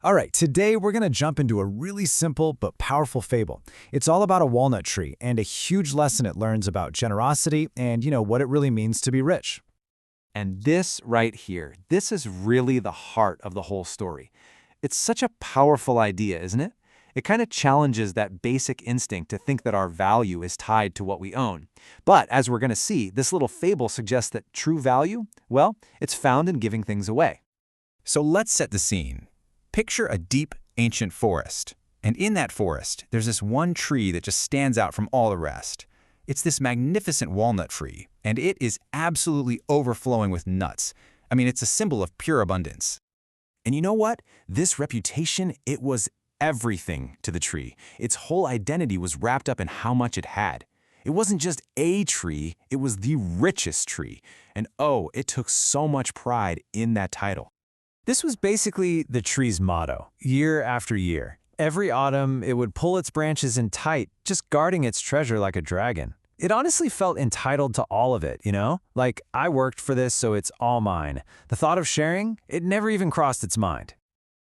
All right, today we're going to jump into a really simple but powerful fable. It's all about a walnut tree and a huge lesson it learns about generosity and, what it really means to be rich. And this right here, this is really the heart of the whole story. It's such a powerful idea, isn't it? It kind of challenges that basic instinct to think that our value is tied to what we own. But as we're going to see, this little fable suggests that true value, well, it's found in giving things away. So let's set the scene. Picture a deep, ancient forest. And in that forest, there's this one tree that just stands out from all the rest. It's this magnificent walnut tree, and it is absolutely overflowing with nuts. I mean, it's a symbol of pure abundance. And you know what? This reputation, it was everything to the tree. Its whole identity was wrapped up in how much it had. It wasn't just a tree, it was the richest tree. And oh, it took so much pride in that title. This was basically the tree's motto, year after year. Every autumn, it would pull its branches in tight, just guarding its treasure like a dragon. It honestly felt entitled to all of it, Like, I worked for this, so it's all mine. The thought of sharing, it never even crossed its mind.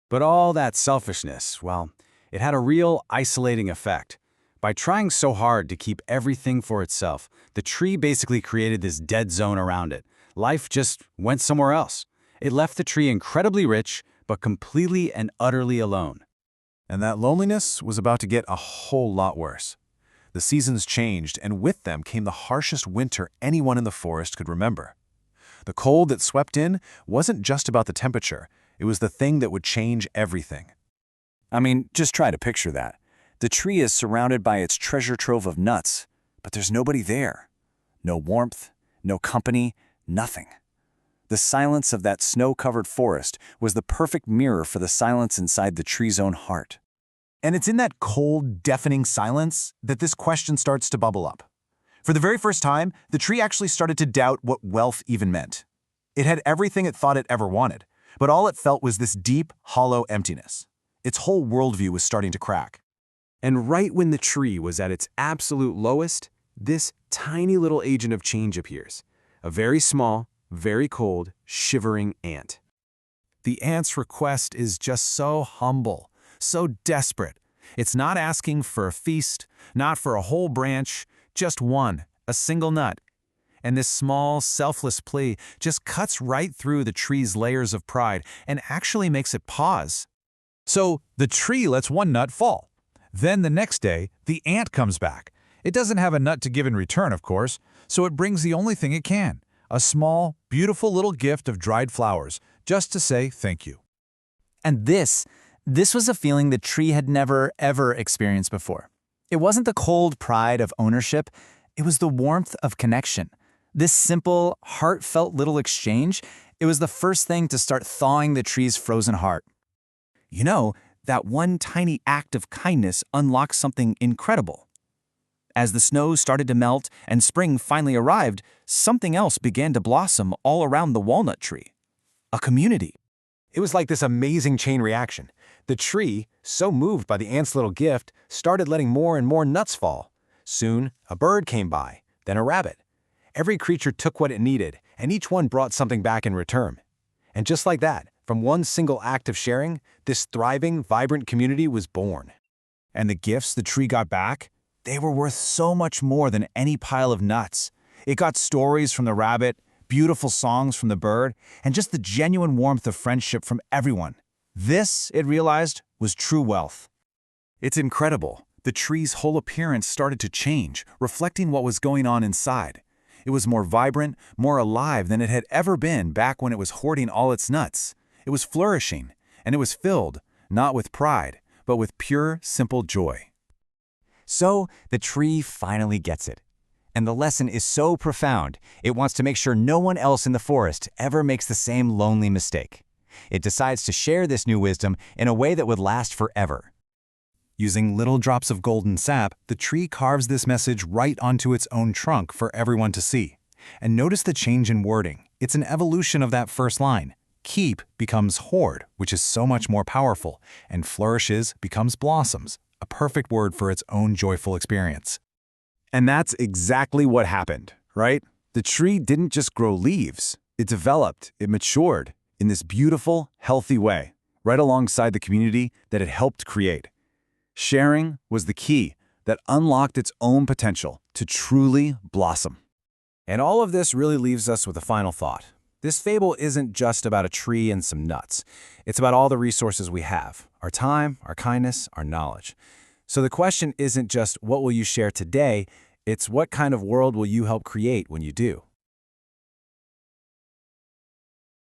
But all that selfishness, well, it had a real isolating effect. By trying so hard to keep everything for itself, the tree basically created this dead zone around it. Life just went somewhere else. It left the tree incredibly rich, but completely and utterly alone. And that loneliness was about to get a whole lot worse. The seasons changed, and with them came the harshest winter anyone in the forest could remember. The cold that swept in wasn't just about the temperature, it was the thing that would change everything. I mean, just try to picture that. The tree is surrounded by its treasure trove of nuts, but there's nobody there. No warmth, no company, nothing. The silence of that snow-covered forest was the perfect mirror for the silence inside the tree's own heart. And it's in that cold, deafening silence that this question starts to bubble up. For the very first time, the tree actually started to doubt what wealth even meant. It had everything it thought it ever wanted, but all it felt was this deep, hollow emptiness. Its whole worldview was starting to crack. And right when the tree was at its absolute lowest, this tiny little agent of change appears. A very small, very cold, shivering ant. The ant's request is just so humble, so desperate. It's not asking for a feast, not for a whole branch, just one, a single nut. And this small, selfless plea just cuts right through the tree's layers of pride and actually makes it pause. So the tree lets one nut fall. Then the next day, the ant comes back. It doesn't have a nut to give in return, of course, so it brings the only thing it can, a small, beautiful little gift of dried flowers, just to say thank you. And this was a feeling the tree had never, ever experienced before. It wasn't the cold pride of ownership, it was the warmth of connection. This simple, heartfelt little exchange, it was the first thing to start thawing the tree's frozen heart. That one tiny act of kindness unlocked something incredible. As the snow started to melt and spring finally arrived, something else began to blossom all around the walnut tree. A community. It was like this amazing chain reaction. The tree, so moved by the ant's little gift, started letting more and more nuts fall. Soon, a bird came by, then a rabbit. Every creature took what it needed, and each one brought something back in return. And just like that, from one single act of sharing, this thriving, vibrant community was born. And the gifts the tree got back? They were worth so much more than any pile of nuts. It got stories from the rabbit, beautiful songs from the bird, and just the genuine warmth of friendship from everyone. This, it realized, was true wealth. It's incredible. The tree's whole appearance started to change, reflecting what was going on inside. It was more vibrant, more alive than it had ever been back when it was hoarding all its nuts. It was flourishing, and it was filled, not with pride, but with pure, simple joy. So the tree finally gets it. And the lesson is so profound, it wants to make sure no one else in the forest ever makes the same lonely mistake. It decides to share this new wisdom in a way that would last forever. Using little drops of golden sap, the tree carves this message right onto its own trunk for everyone to see. And notice the change in wording. It's an evolution of that first line. Keep becomes hoard, which is so much more powerful, and flourishes becomes blossoms, a perfect word for its own joyful experience. And that's exactly what happened, right? The tree didn't just grow leaves. It developed, it matured, in this beautiful, healthy way. right alongside the community that it helped create. Sharing was the key that unlocked its own potential to truly blossom. And all of this really leaves us with a final thought. This fable isn't just about a tree and some nuts. It's about all the resources we have, our time, our kindness, our knowledge. So the question isn't just what will you share today, it's what kind of world will you help create when you do?